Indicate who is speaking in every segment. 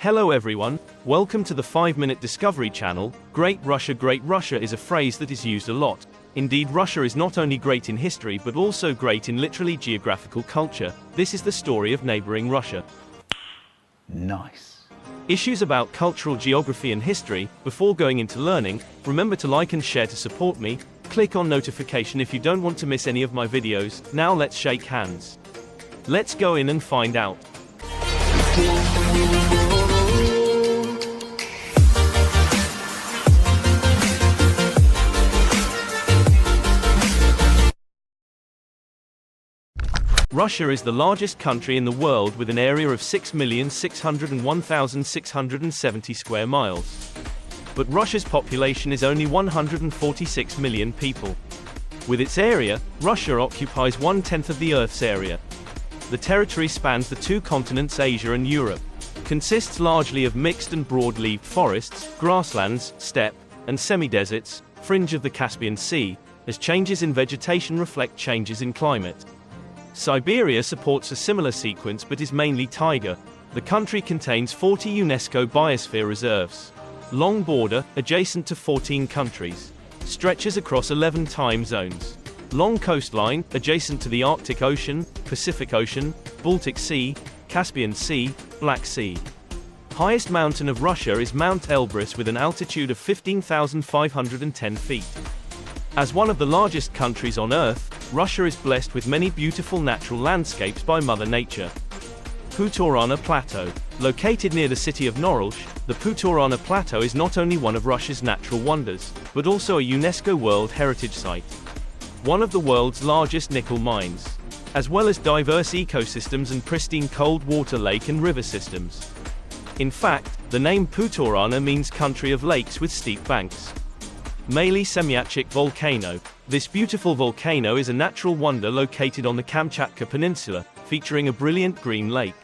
Speaker 1: Hello everyone, welcome to the 5-Minute Discovery channel. Great Russia is a phrase that is used a lot. Indeed, Russia is not only great in history but also great in literally geographical culture. This is the story of neighboring Russia.
Speaker 2: Nice.
Speaker 1: Issues about cultural geography and history. Before going into learning, remember to like and share to support me. Click on notification if you don't want to miss any of my videos. Now let's shake hands. Let's go in and find out. Russia is the largest country in the world with an area of 6,601,670 square miles. But Russia's population is only 146 million people. With its area, Russia occupies 1/10 of the Earth's area. The territory spans the two continents Asia and Europe, consists largely of mixed and broad-leaved forests, grasslands, steppe, and semi-deserts, fringe of the Caspian Sea, as changes in vegetation reflect changes in climate. Siberia supports a similar sequence but is mainly taiga. The country contains 40 UNESCO biosphere reserves. Long border, adjacent to 14 countries. Stretches across 11 time zones. Long coastline, adjacent to the Arctic Ocean, Pacific Ocean, Baltic Sea, Caspian Sea, Black Sea. Highest mountain of Russia is Mount Elbrus with an altitude of 15,510 feet. As one of the largest countries on Earth, Russia is blessed with many beautiful natural landscapes by Mother Nature. Panorama Plateau. Located near the city of Norilsk, the Panorama Plateau is not only one of Russia's natural wonders, but also a UNESCO World Heritage Site. One of the world's largest nickel mines, as well as diverse ecosystems and pristine cold water lake and river systems. In fact, the name Panorama means country of lakes with steep banks. Maly Semyatchik volcano. This beautiful volcano is a natural wonder located on the Kamchatka Peninsula, featuring a brilliant green lake.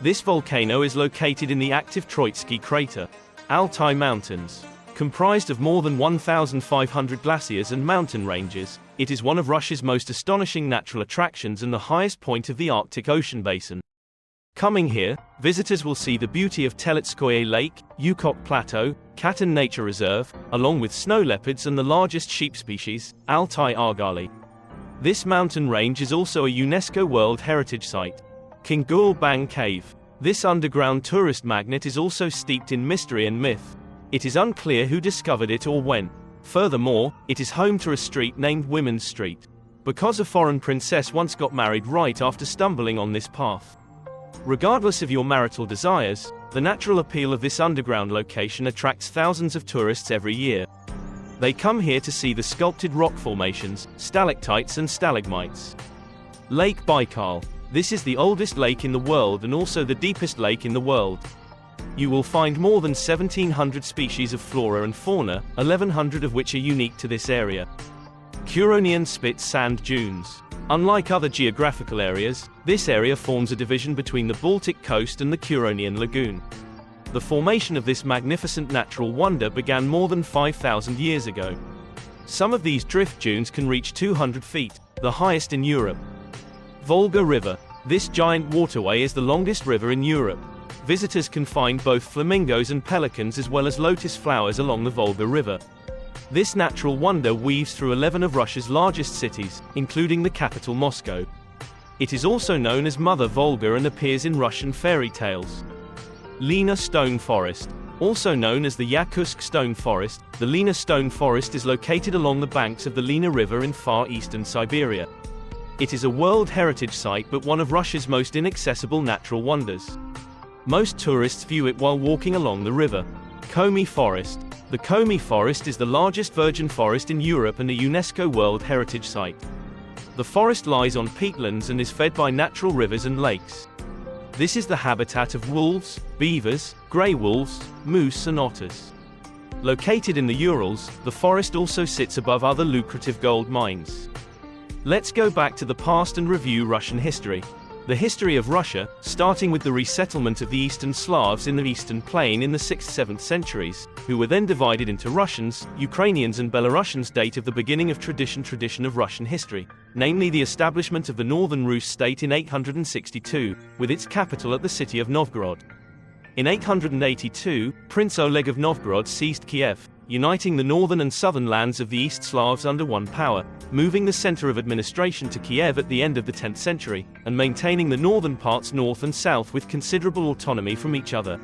Speaker 1: This volcano is located in the active Troitsky crater, Altai Mountains. Comprised of more than 1,500 glaciers and mountain ranges, it is one of Russia's most astonishing natural attractions and the highest point of the Arctic Ocean basin. Coming here, visitors will see the beauty of Telitskoye Lake, Yakutsk Plateau, Katyn Nature Reserve, along with snow leopards and the largest sheep species, Altai Argali. This mountain range is also a UNESCO World Heritage Site. Kingul Bang Cave. This underground tourist magnet is also steeped in mystery and myth. It is unclear who discovered it or when. Furthermore, it is home to a street named Women's Street, because a foreign princess once got married right after stumbling on this path. Regardless of your marital desires, the natural appeal of this underground location attracts thousands of tourists every year. They come here to see the sculpted rock formations, stalactites and stalagmites. Lake Baikal. This is the oldest lake in the world and also the deepest lake in the world. You will find more than 1,700 species of flora and fauna, 1,100 of which are unique to this area. Curonian Spit Sand Dunes. Unlike other geographical areas, this area forms a division between the Baltic coast and the Curonian Lagoon. The formation of this magnificent natural wonder began more than 5,000 years ago. Some of these drift dunes can reach 200 feet, the highest in Europe. Volga River. This giant waterway is the longest river in Europe. Visitors can find both flamingos and pelicans as well as lotus flowers along the Volga River. This natural wonder weaves through 11 of Russia's largest cities, including the capital Moscow. It is also known as Mother Volga and appears in Russian fairy tales. Lena Stone Forest. Also known as the Yakutsk Stone Forest, the Lena Stone Forest is located along the banks of the Lena River in far eastern Siberia. It is a World Heritage Site but one of Russia's most inaccessible natural wonders. Most tourists view it while walking along the river. Komi Forest. The Komi Forest is the largest virgin forest in Europe and a UNESCO World Heritage Site. The forest lies on peatlands and is fed by natural rivers and lakes. This is the habitat of wolves, beavers, grey wolves, moose and otters. Located in the Urals, the forest also sits above other lucrative gold mines. Let's go back to the past and review Russian history. The history of Russia, starting with the resettlement of the Eastern Slavs in the Eastern Plain in the 6th–7th centuries, who were then divided into Russians, Ukrainians and Belarusians, date of the beginning of tradition of Russian history, namely the establishment of the Northern Rus state in 862, with its capital at the city of Novgorod. In 882, Prince Oleg of Novgorod seized Kiev, uniting the northern and southern lands of the East Slavs under one power, moving the center of administration to Kiev at the end of the 10th century, and maintaining the northern parts north and south with considerable autonomy from each other.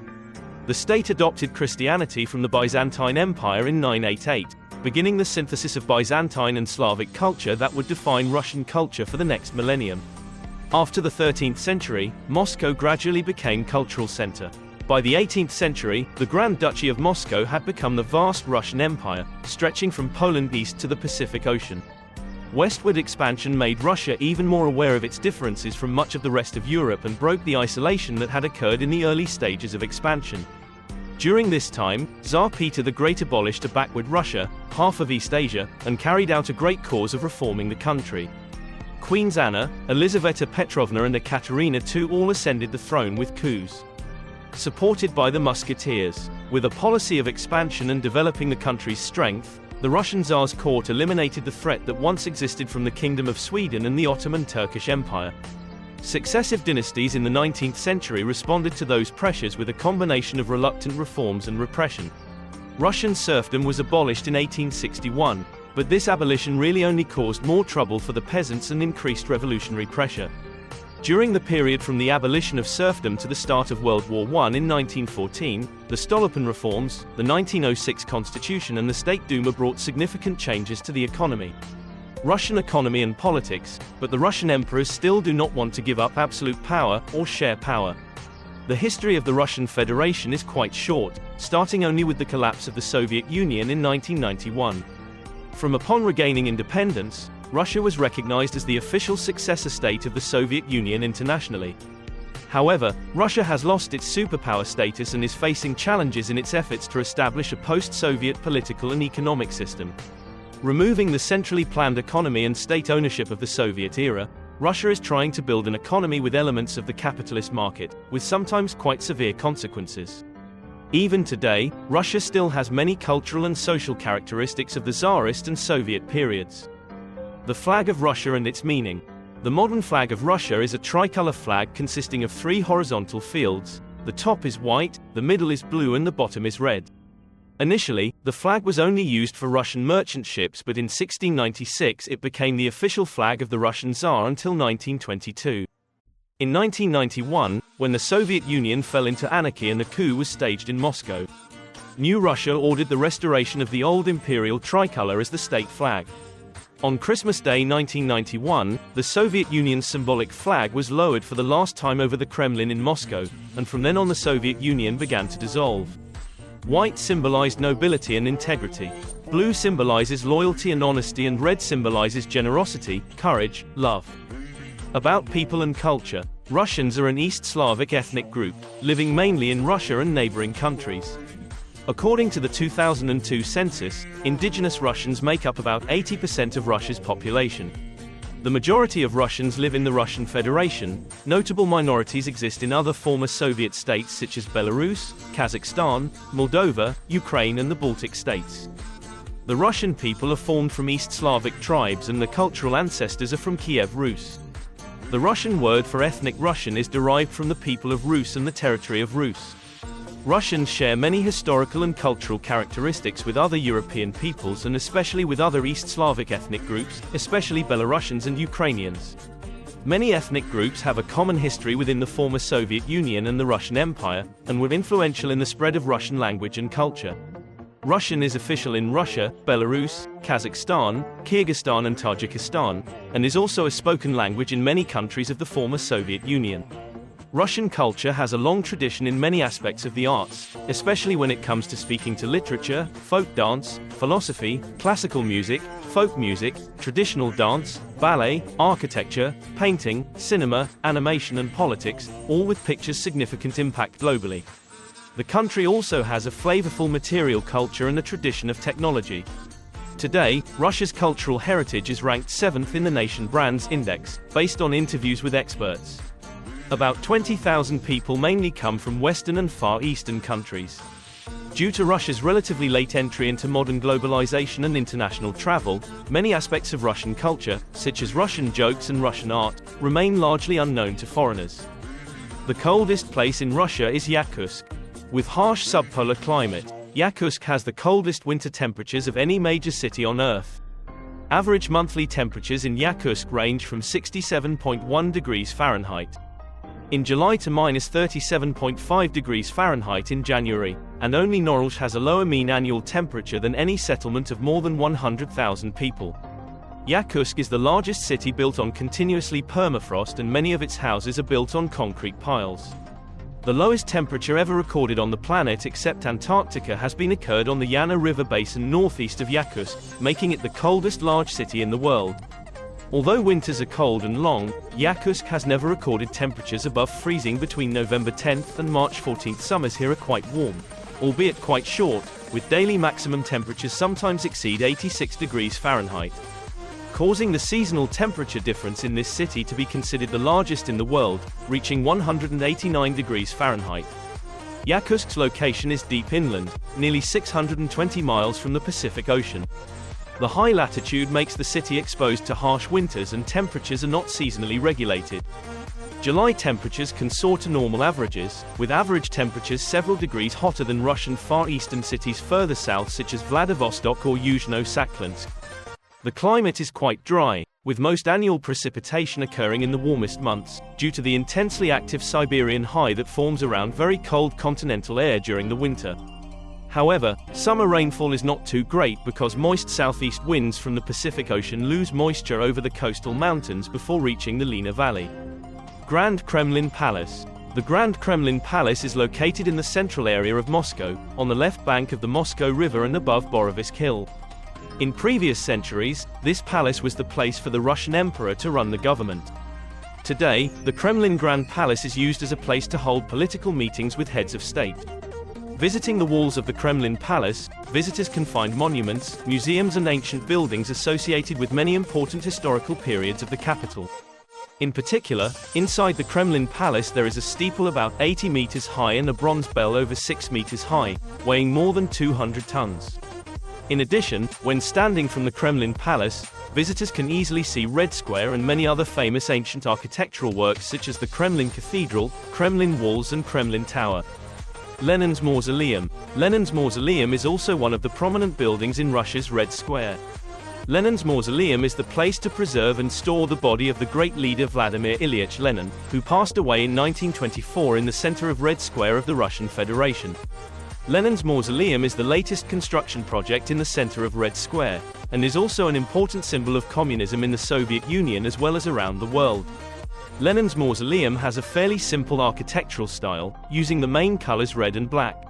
Speaker 1: The state adopted Christianity from the Byzantine Empire in 988, beginning the synthesis of Byzantine and Slavic culture that would define Russian culture for the next millennium. After the 13th century, Moscow gradually became cultural center. By the 18th century, the Grand Duchy of Moscow had become the vast Russian Empire, stretching from Poland east to the Pacific Ocean. Westward expansion made Russia even more aware of its differences from much of the rest of Europe and broke the isolation that had occurred in the early stages of expansion. During this time, Tsar Peter the Great abolished a backward Russia, half of East Asia, and carried out a great cause of reforming the country. Queens Anna, Elizaveta Petrovna and Ekaterina II all ascended the throne with coups. Supported by the musketeers, with a policy of expansion and developing the country's strength, the Russian Tsar's court eliminated the threat that once existed from the Kingdom of Sweden and the Ottoman Turkish Empire. Successive dynasties in the 19th century responded to those pressures with a combination of reluctant reforms and repression. Russian serfdom was abolished in 1861, but this abolition really only caused more trouble for the peasants and increased revolutionary pressure. During the period from the abolition of serfdom to the start of World War I in 1914, the Stolypin reforms, the 1906 constitution and the State Duma brought significant changes to the economy. Russian economy and politics, but the Russian emperors still do not want to give up absolute power or share power. The history of the Russian Federation is quite short, starting only with the collapse of the Soviet Union in 1991. From upon regaining independence, Russia was recognized as the official successor state of the Soviet Union internationally. However, Russia has lost its superpower status and is facing challenges in its efforts to establish a post-Soviet political and economic system. Removing the centrally planned economy and state ownership of the Soviet era, Russia is trying to build an economy with elements of the capitalist market, with sometimes quite severe consequences. Even today, Russia still has many cultural and social characteristics of the Tsarist and Soviet periods. The flag of Russia and its meaning. The modern flag of Russia is a tricolor flag consisting of 3 horizontal fields. The top is white, the middle is blue and the bottom is red. Initially, the flag was only used for Russian merchant ships, but in 1696 it became the official flag of the Russian Tsar until 1922. In 1991, when the Soviet Union fell into anarchy and a coup was staged in Moscow, New Russia ordered the restoration of the old imperial tricolor as the state flag. On Christmas Day 1991, the Soviet Union's symbolic flag was lowered for the last time over the Kremlin in Moscow, and from then on the Soviet Union began to dissolve. White symbolized nobility and integrity. Blue symbolizes loyalty and honesty, and red symbolizes generosity, courage, love. About people and culture. Russians are an East Slavic ethnic group, living mainly in Russia and neighboring countries. According to the 2002 census, indigenous Russians make up about 80% of Russia's population. The majority of Russians live in the Russian Federation. Notable minorities exist in other former Soviet states such as Belarus, Kazakhstan, Moldova, Ukraine and the Baltic states. The Russian people are formed from East Slavic tribes and their cultural ancestors are from Kiev Rus. The Russian word for ethnic Russian is derived from the people of Rus and the territory of Rus. Russians share many historical and cultural characteristics with other European peoples and especially with other East Slavic ethnic groups, especially Belarusians and Ukrainians. Many ethnic groups have a common history within the former Soviet Union and the Russian Empire, and were influential in the spread of Russian language and culture. Russian is official in Russia, Belarus, Kazakhstan, Kyrgyzstan and Tajikistan, and is also a spoken language in many countries of the former Soviet Union. Russian culture has a long tradition in many aspects of the arts, especially when it comes to speaking to literature, folk dance, philosophy, classical music, folk music, traditional dance, ballet, architecture, painting, cinema, animation and politics, all with pictures' significant impact globally. The country also has a flavorful material culture and a tradition of technology. Today, Russia's cultural heritage is ranked 7th in the Nation Brands Index, based on interviews with experts. About 20,000 people mainly come from Western and Far Eastern countries. Due to Russia's relatively late entry into modern globalization and international travel, many aspects of Russian culture, such as Russian jokes and Russian art, remain largely unknown to foreigners. The coldest place in Russia is Yakutsk. With harsh subpolar climate, Yakutsk has the coldest winter temperatures of any major city on Earth. Average monthly temperatures in Yakutsk range from 67.1 degrees Fahrenheit in July to -37.5 degrees Fahrenheit in January, and only Norilsk has a lower mean annual temperature than any settlement of more than 100,000 people. Yakutsk is the largest city built on continuously permafrost, and many of its houses are built on concrete piles. The lowest temperature ever recorded on the planet except Antarctica has been occurred on the Yana River basin northeast of Yakutsk, making it the coldest large city in the world. Although winters are cold and long, Yakutsk has never recorded temperatures above freezing between November 10th and March 14th. Summers here are quite warm, albeit quite short, with daily maximum temperatures sometimes exceed 86 degrees Fahrenheit, causing the seasonal temperature difference in this city to be considered the largest in the world, reaching 189 degrees Fahrenheit. Yakutsk's location is deep inland, nearly 620 miles from the Pacific Ocean. The high latitude makes the city exposed to harsh winters, and temperatures are not seasonally regulated. July temperatures can soar to normal averages, with average temperatures several degrees hotter than Russian Far Eastern cities further south such as Vladivostok or Yuzhno-Sakhalinsk. The climate is quite dry, with most annual precipitation occurring in the warmest months, due to the intensely active Siberian high that forms around very cold continental air during the winter. However, summer rainfall is not too great because moist southeast winds from the Pacific Ocean lose moisture over the coastal mountains before reaching the Lena Valley. Grand Kremlin Palace. The Grand Kremlin Palace is located in the central area of Moscow, on the left bank of the Moscow River and above Borovisk Hill. In previous centuries, this palace was the place for the Russian emperor to run the government. Today, the Kremlin Grand Palace is used as a place to hold political meetings with heads of state. Visiting the walls of the Kremlin Palace, visitors can find monuments, museums and ancient buildings associated with many important historical periods of the capital. In particular, inside the Kremlin Palace there is a steeple about 80 meters high and a bronze bell over 6 meters high, weighing more than 200 tons. In addition, when standing from the Kremlin Palace, visitors can easily see Red Square and many other famous ancient architectural works such as the Kremlin Cathedral, Kremlin Walls and Kremlin Tower. Lenin's Mausoleum. Lenin's Mausoleum is also one of the prominent buildings in Russia's Red Square. Lenin's Mausoleum is the place to preserve and store the body of the great leader Vladimir Ilyich Lenin, who passed away in 1924 in the center of Red Square of the Russian Federation. Lenin's Mausoleum is the latest construction project in the center of Red Square, and is also an important symbol of communism in the Soviet Union as well as around the world. Lenin's Mausoleum has a fairly simple architectural style, using the main colors red and black.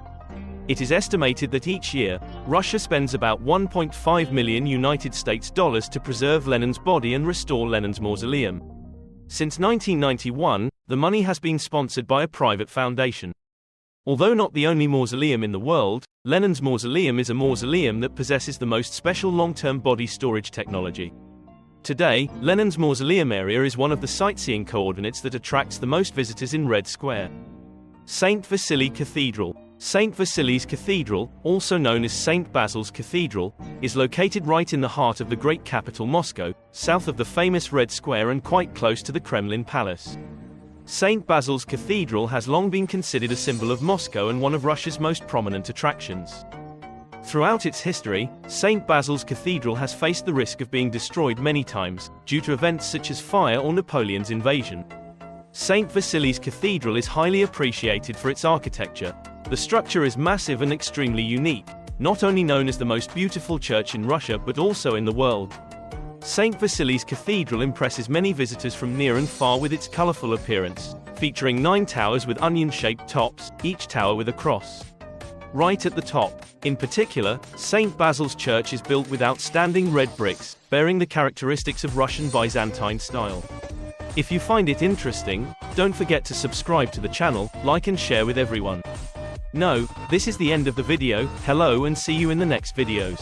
Speaker 1: It is estimated that each year, Russia spends about $1.5 million United States dollars to preserve Lenin's body and restore Lenin's Mausoleum. Since 1991, the money has been sponsored by a private foundation. Although not the only mausoleum in the world, Lenin's Mausoleum is a mausoleum that possesses the most special long-term body storage technology. Today, Lenin's Mausoleum area is one of the sightseeing coordinates that attracts the most visitors in Red Square. St. Vasily Cathedral. St. Vasily's Cathedral, also known as St. Basil's Cathedral, is located right in the heart of the great capital Moscow, south of the famous Red Square and quite close to the Kremlin Palace. St. Basil's Cathedral has long been considered a symbol of Moscow and one of Russia's most prominent attractions. Throughout its history, St. Basil's Cathedral has faced the risk of being destroyed many times, due to events such as fire or Napoleon's invasion. St. Vasily's Cathedral is highly appreciated for its architecture. The structure is massive and extremely unique, not only known as the most beautiful church in Russia but also in the world. St. Vasily's Cathedral impresses many visitors from near and far with its colorful appearance, featuring 9 towers with onion-shaped tops, each tower with a cross. Right at the top, in particular, St. Basil's Church is built with outstanding red bricks, bearing the characteristics of Russian Byzantine style. If you find it interesting, don't forget to subscribe to the channel, like and share with everyone. No, this is the end of the video. Hello and see you in the next videos.